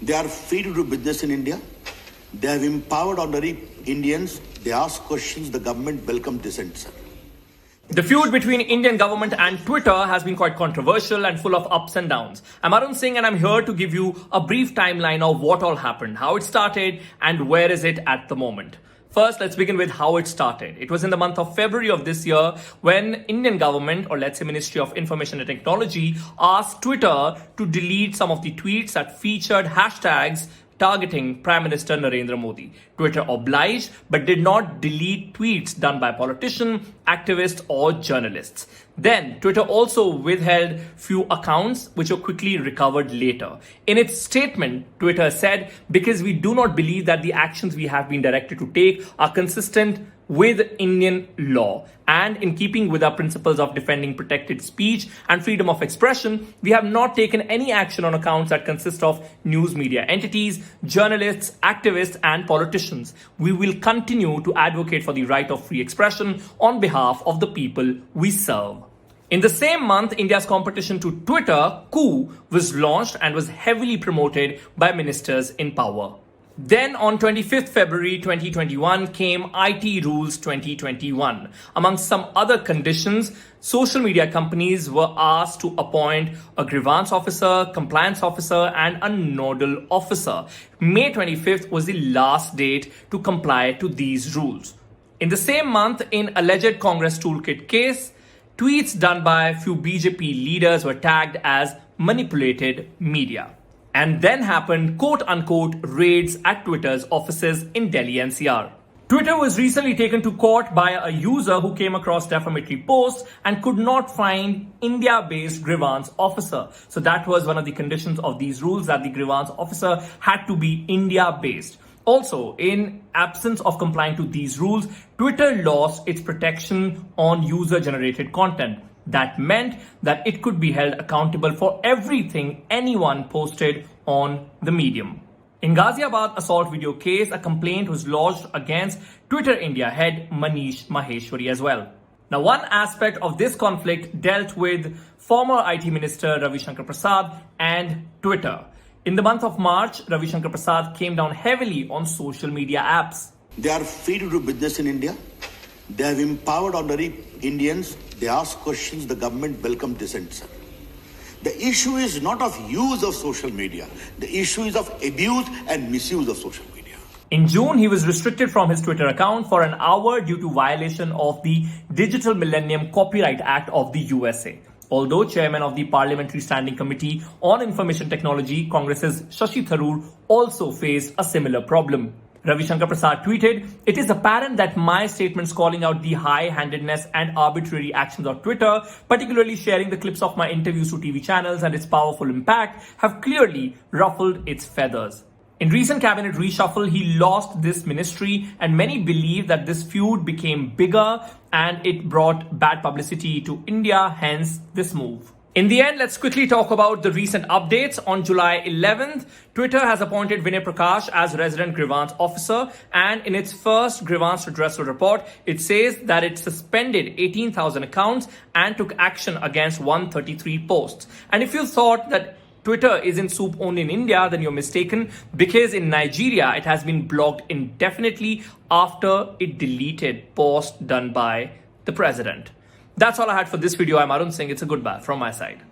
They are free to do business in India. They have empowered ordinary Indians. They ask questions. The government welcomes dissent, sir. The feud between Indian government and Twitter has been quite controversial and full of ups and downs. I'm Arun Singh and I'm here to give you a brief timeline of what all happened, how it started and where is it at the moment. First, let's begin with how it started. It was in the month of February of this year when Indian government, or let's say Ministry of Information and Technology, asked Twitter to delete some of the tweets that featured hashtags targeting Prime Minister Narendra Modi. Twitter obliged but did not delete tweets done by politicians, activists or journalists. Then Twitter also withheld few accounts which were quickly recovered later. In its statement, Twitter said, because we do not believe that the actions we have been directed to take are consistent with Indian law and in keeping with our principles of defending protected speech and freedom of expression, we have not taken any action on accounts that consist of news media entities, journalists, activists and politicians. We will continue to advocate for the right of free expression on behalf of the people we serve. In the same month, India's competition to Twitter, Coup, was launched and was heavily promoted by ministers in power. Then on 25th February 2021 came IT Rules 2021. Among some other conditions, social media companies were asked to appoint a grievance officer, compliance officer and a nodal officer. May 25th was the last date to comply to these rules. In the same month, in alleged Congress Toolkit case, tweets done by a few BJP leaders were tagged as manipulated media. And then happened quote-unquote raids at Twitter's offices in Delhi NCR. Twitter was recently taken to court by a user who came across defamatory posts and could not find India-based grievance officer. So that was one of the conditions of these rules, that the grievance officer had to be India-based. Also, in absence of complying to these rules, Twitter lost its protection on user-generated content. That meant that it could be held accountable for everything anyone posted on the medium. In Ghaziabad assault video case, a complaint was lodged against Twitter India head Manish Maheshwari as well. Now, one aspect of this conflict dealt with former IT Minister Ravi Shankar Prasad and Twitter. In the month of March, Ravi Shankar Prasad came down heavily on social media apps. They are free to do business in India. They have empowered ordinary Indians. They ask questions. The government welcomes dissent, sir. The issue is not of use of social media. The issue is of abuse and misuse of social media. In June, he was restricted from his Twitter account for an hour due to violation of the Digital Millennium Copyright Act of the USA. Although chairman of the Parliamentary Standing Committee on Information Technology, Congress's Shashi Tharoor also faced a similar problem. Ravi Shankar Prasad tweeted, "It is apparent that my statements calling out the high-handedness and arbitrary actions of Twitter, particularly sharing the clips of my interviews to TV channels and its powerful impact, have clearly ruffled its feathers." In recent cabinet reshuffle, he lost this ministry and many believe that this feud became bigger and it brought bad publicity to India, hence this move. In the end, let's quickly talk about the recent updates. On July 11th, Twitter has appointed Vinay Prakash as resident grievance officer, and in its first grievance redressal report, it says that it suspended 18,000 accounts and took action against 133 posts. And if you thought that Twitter isn't soup only in India, then you're mistaken, because in Nigeria, it has been blocked indefinitely after it deleted posts done by the president. That's all I had for this video. I'm Arun Singh. It's a goodbye from my side.